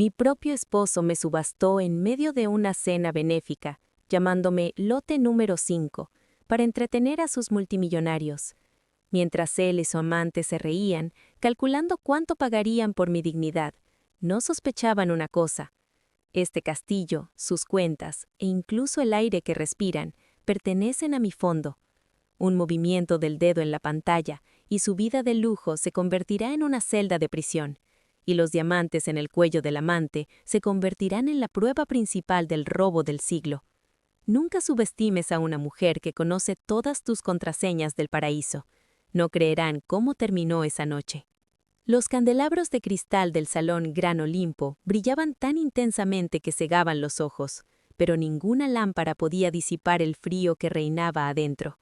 Mi propio esposo me subastó en medio de una cena benéfica, llamándome lote número 5, para entretener a sus multimillonarios. Mientras él y su amante se reían, calculando cuánto pagarían por mi dignidad, no sospechaban una cosa. Este castillo, sus cuentas e incluso el aire que respiran pertenecen a mi fondo. Un movimiento del dedo en la pantalla y su vida de lujo se convertirá en una celda de prisión, y los diamantes en el cuello del amante se convertirán en la prueba principal del robo del siglo. Nunca subestimes a una mujer que conoce todas tus contraseñas del paraíso. No creerán cómo terminó esa noche. Los candelabros de cristal del salón Gran Olimpo brillaban tan intensamente que cegaban los ojos, pero ninguna lámpara podía disipar el frío que reinaba adentro.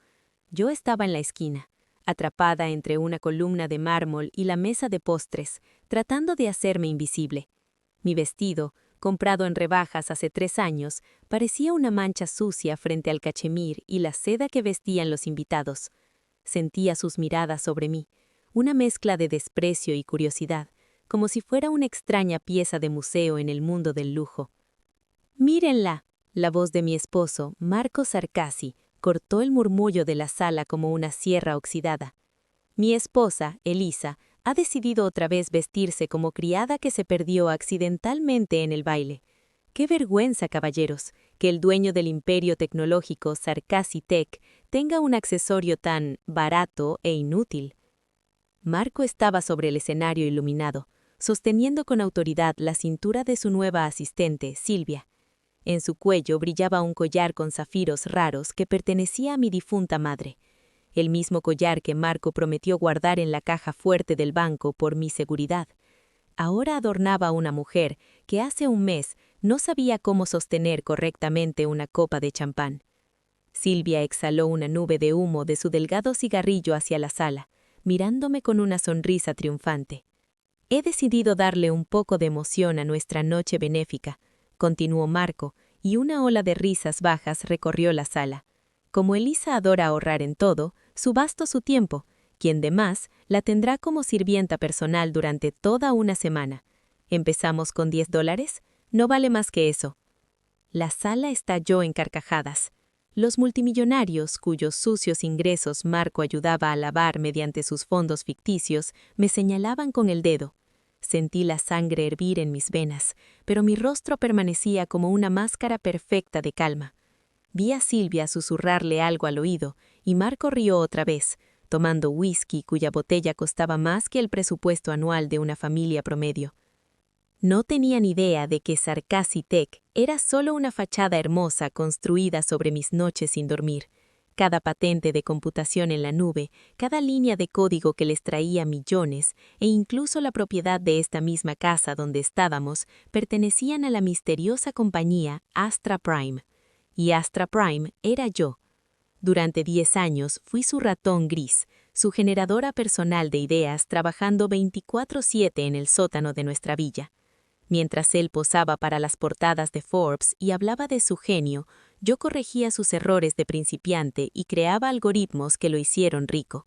Yo estaba en la esquina, atrapada entre una columna de mármol y la mesa de postres, tratando de hacerme invisible. Mi vestido, comprado en rebajas hace 3 años, parecía una mancha sucia frente al cachemir y la seda que vestían los invitados. Sentía sus miradas sobre mí, una mezcla de desprecio y curiosidad, como si fuera una extraña pieza de museo en el mundo del lujo. «Mírenla», la voz de mi esposo, Marco Sarcasi, cortó el murmullo de la sala como una sierra oxidada. Mi esposa, Elisa, ha decidido otra vez vestirse como criada que se perdió accidentalmente en el baile. ¡Qué vergüenza, caballeros, que el dueño del imperio tecnológico Sarcasi Tech tenga un accesorio tan barato e inútil! Marco estaba sobre el escenario iluminado, sosteniendo con autoridad la cintura de su nueva asistente, Silvia. En su cuello brillaba un collar con zafiros raros que pertenecía a mi difunta madre. El mismo collar que Marco prometió guardar en la caja fuerte del banco por mi seguridad. Ahora adornaba a una mujer que hace un mes no sabía cómo sostener correctamente una copa de champán. Silvia exhaló una nube de humo de su delgado cigarrillo hacia la sala, mirándome con una sonrisa triunfante. «He decidido darle un poco de emoción a nuestra noche benéfica», continuó Marco, y una ola de risas bajas recorrió la sala. Como Elisa adora ahorrar en todo, subasto su tiempo, quien de más la tendrá como sirvienta personal durante toda una semana. ¿Empezamos con $10? No vale más que eso. La sala estalló en carcajadas. Los multimillonarios, cuyos sucios ingresos Marco ayudaba a lavar mediante sus fondos ficticios, me señalaban con el dedo. Sentí la sangre hervir en mis venas, pero mi rostro permanecía como una máscara perfecta de calma. Vi a Silvia susurrarle algo al oído, y Marco rió otra vez, tomando whisky cuya botella costaba más que el presupuesto anual de una familia promedio. No tenían idea de que Sarcasi Tech era solo una fachada hermosa construida sobre mis noches sin dormir. Cada patente de computación en la nube, cada línea de código que les traía millones, e incluso la propiedad de esta misma casa donde estábamos, pertenecían a la misteriosa compañía Astra Prime. Y Astra Prime era yo. Durante 10 años fui su ratón gris, su generadora personal de ideas trabajando 24/7 en el sótano de nuestra villa. Mientras él posaba para las portadas de Forbes y hablaba de su genio, yo corregía sus errores de principiante y creaba algoritmos que lo hicieron rico.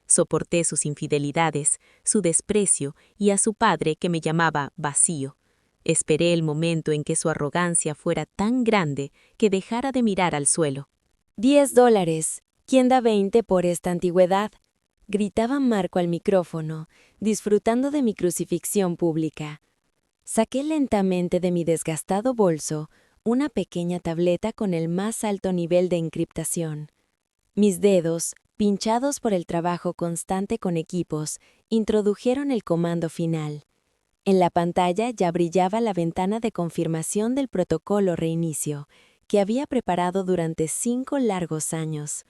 Soporté sus infidelidades, su desprecio y a su padre que me llamaba vacío. Esperé el momento en que su arrogancia fuera tan grande que dejara de mirar al suelo. $10. ¿Quién da 20 por esta antigüedad?, gritaba Marco al micrófono, disfrutando de mi crucifixión pública. Saqué lentamente de mi desgastado bolso una pequeña tableta con el más alto nivel de encriptación. Mis dedos, pinchados por el trabajo constante con equipos, introdujeron el comando final. En la pantalla ya brillaba la ventana de confirmación del protocolo reinicio, que había preparado durante 5 largos años.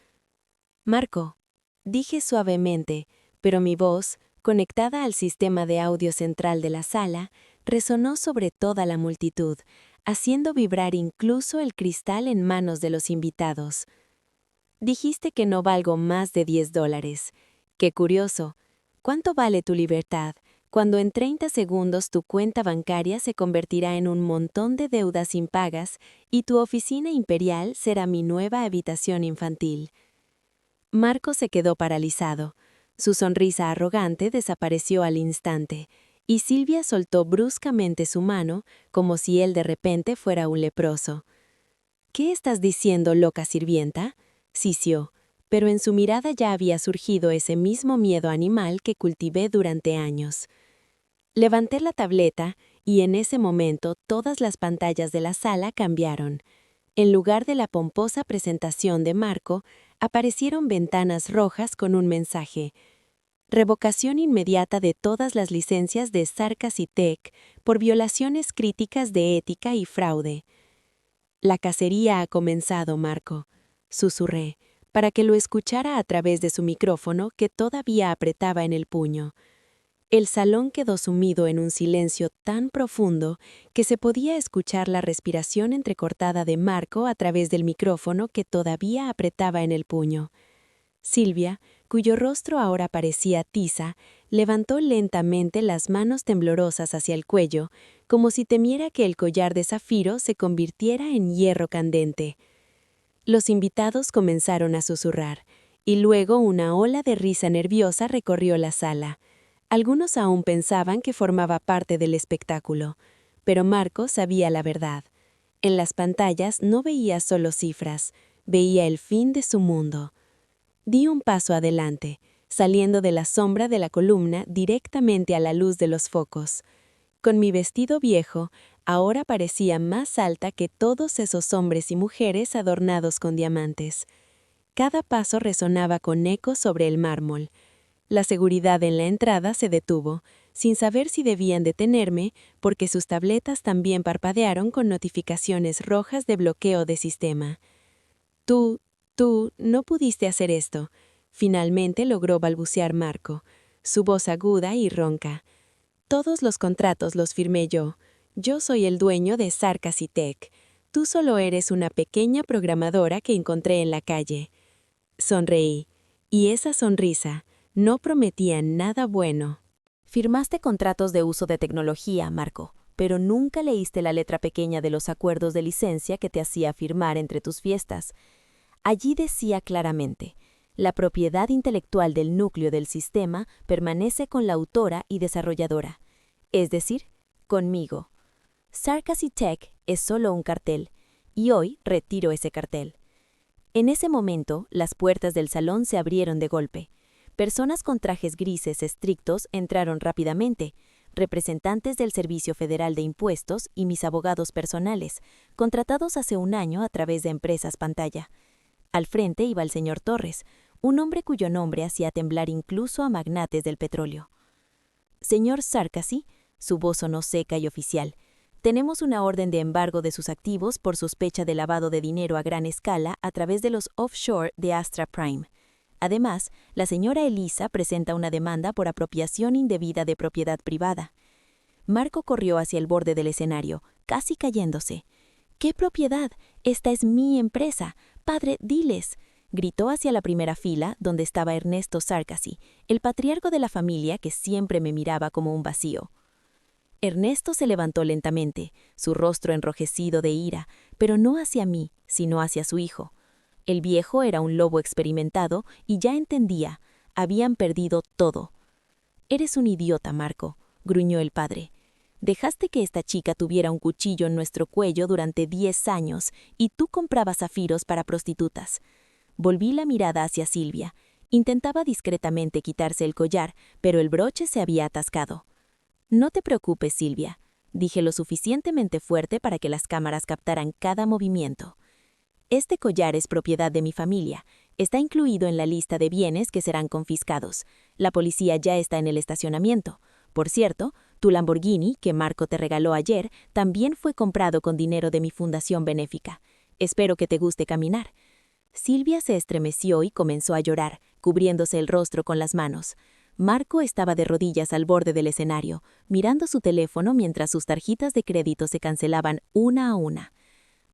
«Marco», dije suavemente, pero mi voz, conectada al sistema de audio central de la sala, resonó sobre toda la multitud, haciendo vibrar incluso el cristal en manos de los invitados. «Dijiste que no valgo más de $10. Qué curioso. ¿Cuánto vale tu libertad cuando en 30 segundos tu cuenta bancaria se convertirá en un montón de deudas impagas y tu oficina imperial será mi nueva habitación infantil?» Marco se quedó paralizado. Su sonrisa arrogante desapareció al instante, y Silvia soltó bruscamente su mano, como si él de repente fuera un leproso. «¿Qué estás diciendo, loca sirvienta?», sisió, pero en su mirada ya había surgido ese mismo miedo animal que cultivé durante años. Levanté la tableta y en ese momento todas las pantallas de la sala cambiaron. En lugar de la pomposa presentación de Marco, aparecieron ventanas rojas con un mensaje: revocación inmediata de todas las licencias de Sarcasy Tech por violaciones críticas de ética y fraude. «La cacería ha comenzado, Marco», susurré, para que lo escuchara a través de su micrófono que todavía apretaba en el puño. El salón quedó sumido en un silencio tan profundo que se podía escuchar la respiración entrecortada de Marco a través del micrófono que todavía apretaba en el puño. Silvia, cuyo rostro ahora parecía tiza, levantó lentamente las manos temblorosas hacia el cuello, como si temiera que el collar de zafiro se convirtiera en hierro candente. Los invitados comenzaron a susurrar, y luego una ola de risa nerviosa recorrió la sala. Algunos aún pensaban que formaba parte del espectáculo, pero Marco sabía la verdad. En las pantallas no veía solo cifras, veía el fin de su mundo. Di un paso adelante, saliendo de la sombra de la columna directamente a la luz de los focos. Con mi vestido viejo, ahora parecía más alta que todos esos hombres y mujeres adornados con diamantes. Cada paso resonaba con eco sobre el mármol. La seguridad en la entrada se detuvo, sin saber si debían detenerme, porque sus tabletas también parpadearon con notificaciones rojas de bloqueo de sistema. Tú no pudiste hacer esto», finalmente logró balbucear Marco, su voz aguda y ronca. «Todos los contratos los firmé yo. Yo soy el dueño de Sarcasy Tech. Tú solo eres una pequeña programadora que encontré en la calle». Sonreí, y esa sonrisa no prometía nada bueno. Firmaste contratos de uso de tecnología, Marco, pero nunca leíste la letra pequeña de los acuerdos de licencia que te hacía firmar entre tus fiestas. Allí decía claramente: la propiedad intelectual del núcleo del sistema permanece con la autora y desarrolladora, es decir, conmigo. Sarcasy Tech es solo un cartel, y hoy retiro ese cartel. En ese momento, las puertas del salón se abrieron de golpe. Personas con trajes grises estrictos entraron rápidamente, representantes del Servicio Federal de Impuestos y mis abogados personales, contratados hace un año a través de empresas pantalla. Al frente iba el señor Torres, un hombre cuyo nombre hacía temblar incluso a magnates del petróleo. «Señor Sarcasy», su voz sonó seca y oficial, «tenemos una orden de embargo de sus activos por sospecha de lavado de dinero a gran escala a través de los offshore de Astra Prime. Además, la señora Elisa presenta una demanda por apropiación indebida de propiedad privada». Marco corrió hacia el borde del escenario, casi cayéndose. «¿Qué propiedad? Esta es mi empresa. Padre, diles», gritó hacia la primera fila, donde estaba Ernesto Sarcasy, el patriarca de la familia que siempre me miraba como un vacío. Ernesto se levantó lentamente, su rostro enrojecido de ira, pero no hacia mí, sino hacia su hijo. El viejo era un lobo experimentado y ya entendía, habían perdido todo. «Eres un idiota, Marco», gruñó el padre. «Dejaste que esta chica tuviera un cuchillo en nuestro cuello durante 10 años y tú comprabas zafiros para prostitutas». Volví la mirada hacia Silvia. Intentaba discretamente quitarse el collar, pero el broche se había atascado. «No te preocupes, Silvia», dije lo suficientemente fuerte para que las cámaras captaran cada movimiento. «Este collar es propiedad de mi familia. Está incluido en la lista de bienes que serán confiscados. La policía ya está en el estacionamiento. Por cierto, tu Lamborghini, que Marco te regaló ayer, también fue comprado con dinero de mi fundación benéfica. Espero que te guste caminar». Silvia se estremeció y comenzó a llorar, cubriéndose el rostro con las manos. Marco estaba de rodillas al borde del escenario, mirando su teléfono mientras sus tarjetas de crédito se cancelaban una a una.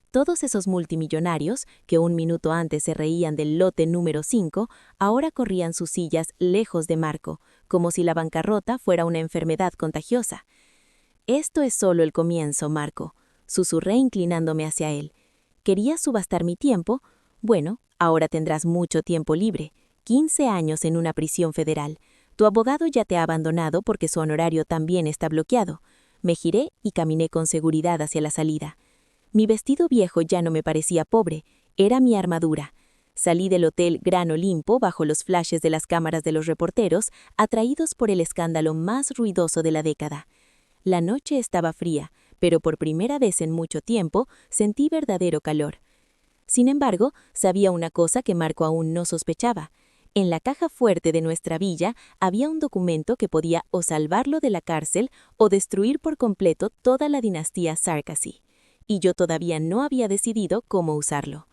Todos esos multimillonarios, que un minuto antes se reían del lote número 5, ahora corrían sus sillas lejos de Marco, como si la bancarrota fuera una enfermedad contagiosa. «Esto es solo el comienzo, Marco», susurré inclinándome hacia él. «¿Querías subastar mi tiempo? Bueno, ahora tendrás mucho tiempo libre, 15 años en una prisión federal. Tu abogado ya te ha abandonado porque su honorario también está bloqueado. Me giré y caminé con seguridad hacia la salida. Mi vestido viejo ya no me parecía pobre, era mi armadura. Salí del Hotel Gran Olimpo bajo los flashes de las cámaras de los reporteros, atraídos por el escándalo más ruidoso de la década. La noche estaba fría, pero por primera vez en mucho tiempo sentí verdadero calor. Sin embargo, sabía una cosa que Marco aún no sospechaba. En la caja fuerte de nuestra villa había un documento que podía o salvarlo de la cárcel o destruir por completo toda la dinastía Sarkozy. Y yo todavía no había decidido cómo usarlo.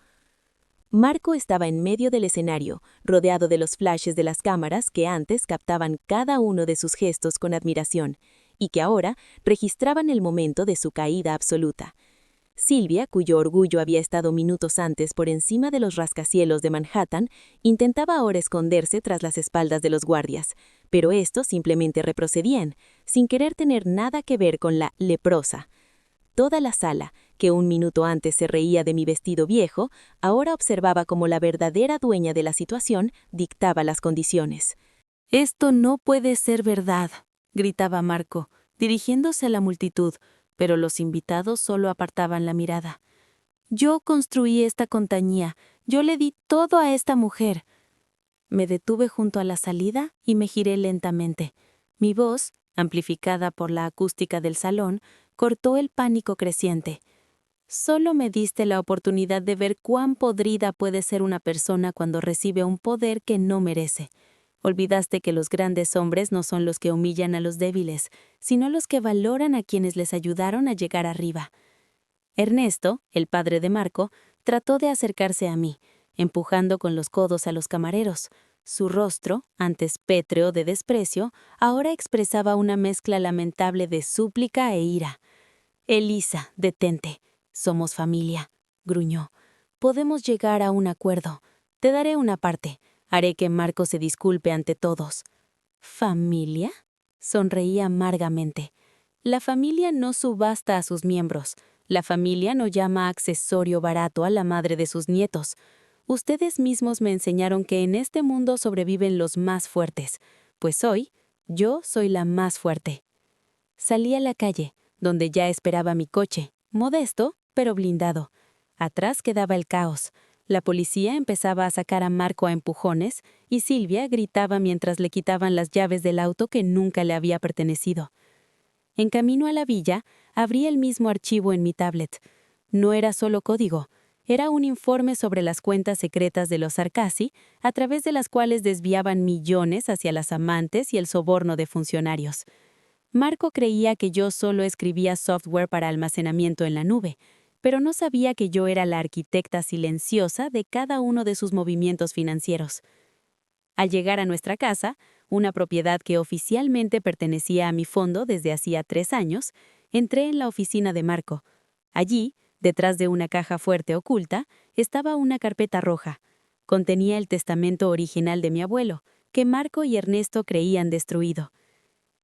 Marco estaba en medio del escenario, rodeado de los flashes de las cámaras que antes captaban cada uno de sus gestos con admiración, y que ahora registraban el momento de su caída absoluta. Silvia, cuyo orgullo había estado minutos antes por encima de los rascacielos de Manhattan, intentaba ahora esconderse tras las espaldas de los guardias, pero estos simplemente retrocedían, sin querer tener nada que ver con la leprosa. Toda la sala, que un minuto antes se reía de mi vestido viejo, ahora observaba cómo la verdadera dueña de la situación dictaba las condiciones. «Esto no puede ser verdad», gritaba Marco, dirigiéndose a la multitud, pero los invitados solo apartaban la mirada. «Yo construí esta compañía, yo le di todo a esta mujer». Me detuve junto a la salida y me giré lentamente. Mi voz, amplificada por la acústica del salón, cortó el pánico creciente. «Solo me diste la oportunidad de ver cuán podrida puede ser una persona cuando recibe un poder que no merece. Olvidaste que los grandes hombres no son los que humillan a los débiles, sino los que valoran a quienes les ayudaron a llegar arriba». Ernesto, el padre de Marco, trató de acercarse a mí, empujando con los codos a los camareros. Su rostro, antes pétreo de desprecio, ahora expresaba una mezcla lamentable de súplica e ira. «Elisa, detente. Somos familia», gruñó. «Podemos llegar a un acuerdo. Te daré una parte. Haré que Marco se disculpe ante todos». «¿Familia?», sonreí amargamente. «La familia no subasta a sus miembros. La familia no llama accesorio barato a la madre de sus nietos. Ustedes mismos me enseñaron que en este mundo sobreviven los más fuertes. Pues hoy, yo soy la más fuerte». Salí a la calle, donde ya esperaba mi coche, modesto, pero blindado. Atrás quedaba el caos. La policía empezaba a sacar a Marco a empujones y Silvia gritaba mientras le quitaban las llaves del auto que nunca le había pertenecido. En camino a la villa, abrí el mismo archivo en mi tablet. No era solo código, era un informe sobre las cuentas secretas de los Sarkozy, a través de las cuales desviaban millones hacia las amantes y el soborno de funcionarios. Marco creía que yo solo escribía software para almacenamiento en la nube, pero no sabía que yo era la arquitecta silenciosa de cada uno de sus movimientos financieros. Al llegar a nuestra casa, una propiedad que oficialmente pertenecía a mi fondo desde hacía 3 años, entré en la oficina de Marco. Allí, detrás de una caja fuerte oculta, estaba una carpeta roja. Contenía el testamento original de mi abuelo, que Marco y Ernesto creían destruido.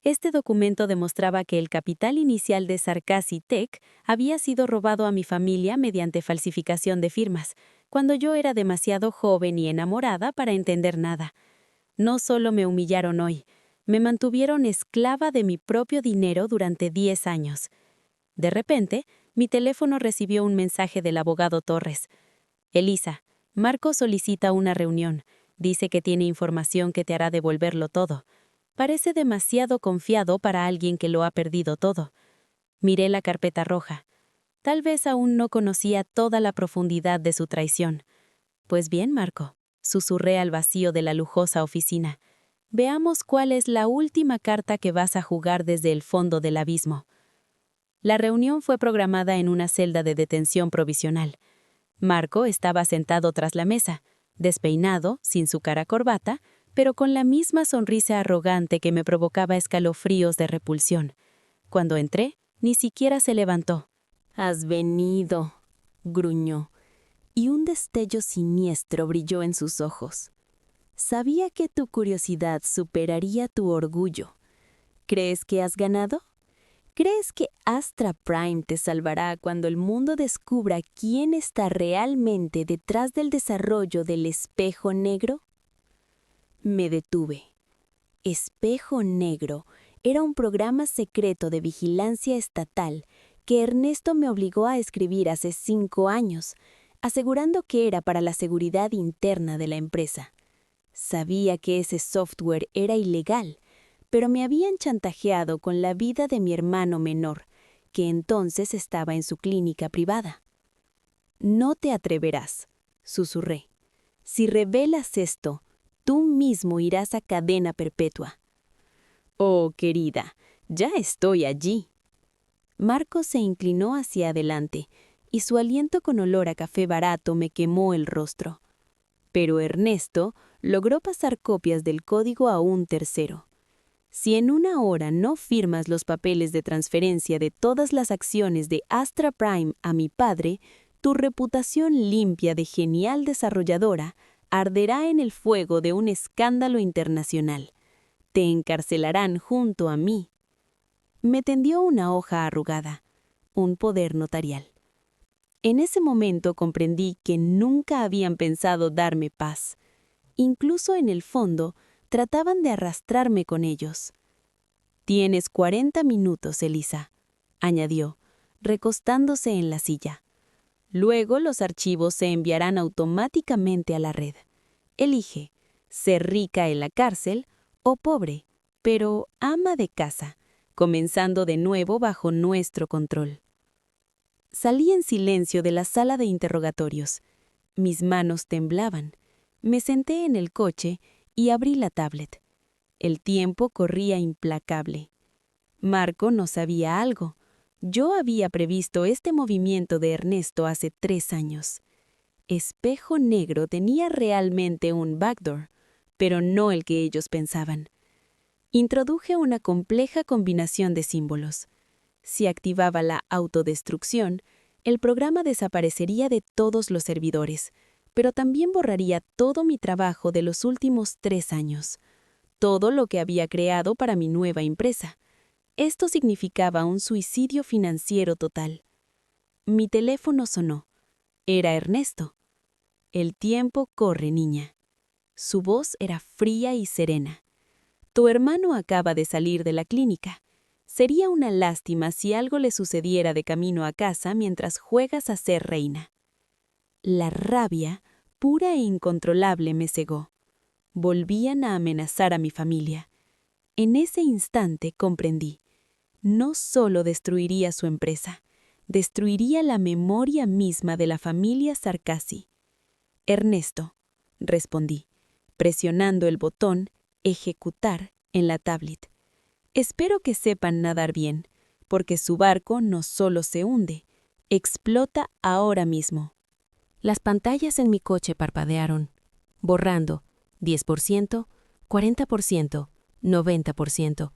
Este documento demostraba que el capital inicial de Sarkozy Tech había sido robado a mi familia mediante falsificación de firmas, cuando yo era demasiado joven y enamorada para entender nada. No solo me humillaron hoy, me mantuvieron esclava de mi propio dinero durante 10 años. De repente, mi teléfono recibió un mensaje del abogado Torres. «Elisa, Marco solicita una reunión. Dice que tiene información que te hará devolverlo todo. Parece demasiado confiado para alguien que lo ha perdido todo». Miré la carpeta roja. Tal vez aún no conocía toda la profundidad de su traición. «Pues bien, Marco», susurré al vacío de la lujosa oficina. «Veamos cuál es la última carta que vas a jugar desde el fondo del abismo». La reunión fue programada en una celda de detención provisional. Marco estaba sentado tras la mesa, despeinado, sin su cara corbata, pero con la misma sonrisa arrogante que me provocaba escalofríos de repulsión. Cuando entré, ni siquiera se levantó. «Has venido», gruñó, y un destello siniestro brilló en sus ojos. «Sabía que tu curiosidad superaría tu orgullo. ¿Crees que has ganado? ¿Crees que Astra Prime te salvará cuando el mundo descubra quién está realmente detrás del desarrollo del espejo negro?» Me detuve. Espejo Negro era un programa secreto de vigilancia estatal que Ernesto me obligó a escribir hace 5 años, asegurando que era para la seguridad interna de la empresa. Sabía que ese software era ilegal, pero me habían chantajeado con la vida de mi hermano menor, que entonces estaba en su clínica privada. «No te atreverás», susurré. «Si revelas esto, tú mismo irás a cadena perpetua». «Oh, querida, ya estoy allí». Marco se inclinó hacia adelante, y su aliento con olor a café barato me quemó el rostro. Pero Ernesto logró pasar copias del código a un tercero. «Si en 1 hora no firmas los papeles de transferencia de todas las acciones de Astra Prime a mi padre, tu reputación limpia de genial desarrolladora arderá en el fuego de un escándalo internacional. Te encarcelarán junto a mí». Me tendió una hoja arrugada, un poder notarial. En ese momento comprendí que nunca habían pensado darme paz. Incluso en el fondo, trataban de arrastrarme con ellos. «Tienes 40 minutos, Elisa», añadió, recostándose en la silla. «Luego los archivos se enviarán automáticamente a la red. Elige, ser rica en la cárcel o pobre, pero ama de casa, comenzando de nuevo bajo nuestro control». Salí en silencio de la sala de interrogatorios. Mis manos temblaban. Me senté en el coche y abrí la tablet. El tiempo corría implacable. Marco no sabía algo. Yo había previsto este movimiento de Ernesto hace 3 años. Espejo Negro tenía realmente un backdoor, pero no el que ellos pensaban. Introduje una compleja combinación de símbolos. Si activaba la autodestrucción, el programa desaparecería de todos los servidores, pero también borraría todo mi trabajo de los últimos 3 años, todo lo que había creado para mi nueva empresa. Esto significaba un suicidio financiero total. Mi teléfono sonó. Era Ernesto. «El tiempo corre, niña». Su voz era fría y serena. «Tu hermano acaba de salir de la clínica. Sería una lástima si algo le sucediera de camino a casa mientras juegas a ser reina». La rabia, pura e incontrolable, me cegó. Volvían a amenazar a mi familia. En ese instante comprendí. No solo destruiría su empresa, destruiría la memoria misma de la familia Sarcasi. «Ernesto», respondí, presionando el botón «Ejecutar» en la tablet. «Espero que sepan nadar bien, porque su barco no solo se hunde, explota ahora mismo». Las pantallas en mi coche parpadearon, borrando 10%, 40%, 90%.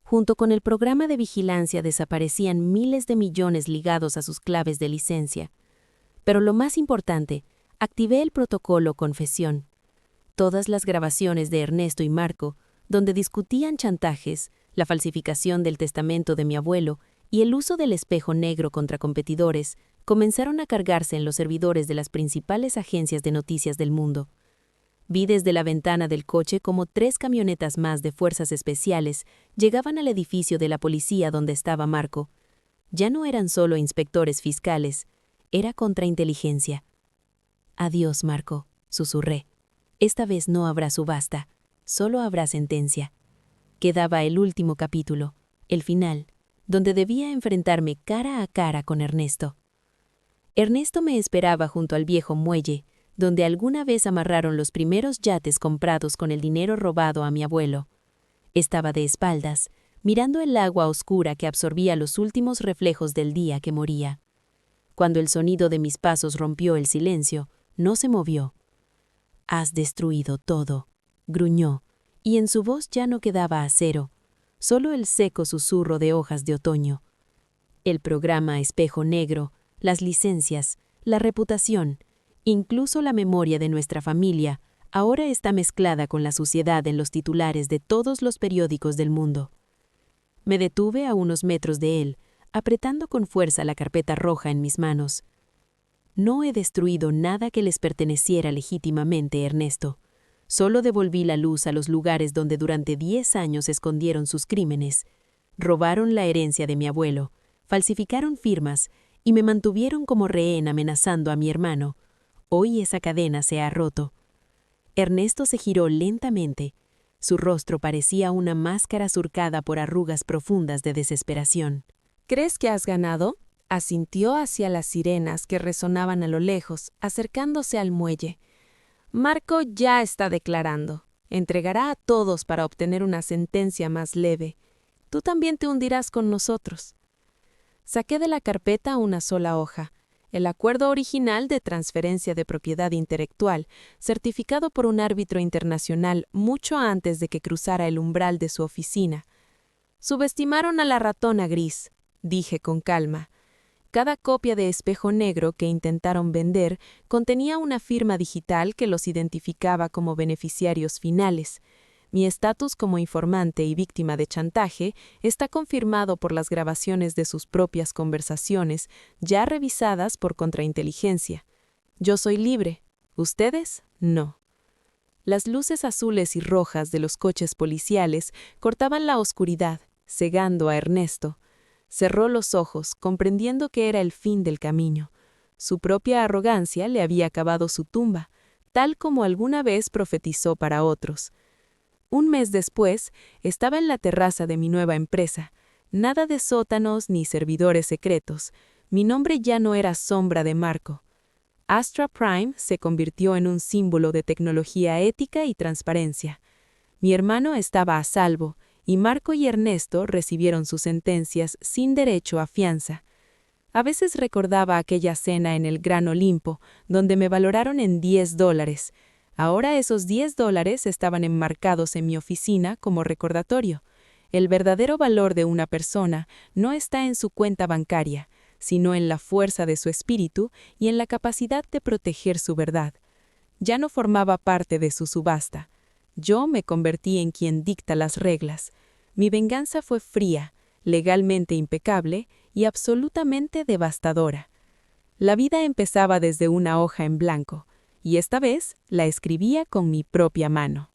Junto con el programa de vigilancia desaparecían miles de millones ligados a sus claves de licencia. Pero lo más importante, activé el protocolo confesión. Todas las grabaciones de Ernesto y Marco, donde discutían chantajes, la falsificación del testamento de mi abuelo y el uso del espejo negro contra competidores, comenzaron a cargarse en los servidores de las principales agencias de noticias del mundo. Vi desde la ventana del coche cómo 3 camionetas más de fuerzas especiales llegaban al edificio de la policía donde estaba Marco. Ya no eran solo inspectores fiscales, era contrainteligencia. «Adiós, Marco», susurré. «Esta vez no habrá subasta, solo habrá sentencia». Quedaba el último capítulo, el final, donde debía enfrentarme cara a cara con Ernesto. Ernesto me esperaba junto al viejo muelle, donde alguna vez amarraron los primeros yates comprados con el dinero robado a mi abuelo. Estaba de espaldas, mirando el agua oscura que absorbía los últimos reflejos del día que moría. Cuando el sonido de mis pasos rompió el silencio, no se movió. «Has destruido todo», gruñó, y en su voz ya no quedaba acero, solo el seco susurro de hojas de otoño. El programa Espejo Negro, las licencias, la reputación, incluso la memoria de nuestra familia, ahora está mezclada con la suciedad en los titulares de todos los periódicos del mundo. Me detuve a unos metros de él, apretando con fuerza la carpeta roja en mis manos. «No he destruido nada que les perteneciera legítimamente, Ernesto. Solo devolví la luz a los lugares donde durante 10 años escondieron sus crímenes. Robaron la herencia de mi abuelo, falsificaron firmas y me mantuvieron como rehén amenazando a mi hermano. Hoy esa cadena se ha roto. Ernesto se giró lentamente. Su rostro parecía una máscara surcada por arrugas profundas de desesperación. ¿Crees que has ganado? Asintió hacia las sirenas que resonaban a lo lejos, acercándose al muelle. Marco ya está declarando. Entregará a todos para obtener una sentencia más leve. Tú también te hundirás con nosotros. Saqué de la carpeta una sola hoja, el acuerdo original de transferencia de propiedad intelectual, certificado por un árbitro internacional mucho antes de que cruzara el umbral de su oficina. Subestimaron a la ratona gris, dije con calma. Cada copia de espejo negro que intentaron vender contenía una firma digital que los identificaba como beneficiarios finales. Mi estatus como informante y víctima de chantaje está confirmado por las grabaciones de sus propias conversaciones, ya revisadas por contrainteligencia. Yo soy libre, ustedes no. Las luces azules y rojas de los coches policiales cortaban la oscuridad, cegando a Ernesto. Cerró los ojos, comprendiendo que era el fin del camino. Su propia arrogancia le había cavado su tumba, tal como alguna vez profetizó para otros. Un mes después, estaba en la terraza de mi nueva empresa. Nada de sótanos ni servidores secretos. Mi nombre ya no era sombra de Marco. Astra Prime se convirtió en un símbolo de tecnología ética y transparencia. Mi hermano estaba a salvo, y Marco y Ernesto recibieron sus sentencias sin derecho a fianza. A veces recordaba aquella cena en el Gran Olimpo, donde me valoraron en $10. Ahora esos $10 estaban enmarcados en mi oficina como recordatorio. El verdadero valor de una persona no está en su cuenta bancaria, sino en la fuerza de su espíritu y en la capacidad de proteger su verdad. Ya no formaba parte de su subasta. Yo me convertí en quien dicta las reglas. Mi venganza fue fría, legalmente impecable y absolutamente devastadora. La vida empezaba desde una hoja en blanco, y esta vez la escribía con mi propia mano.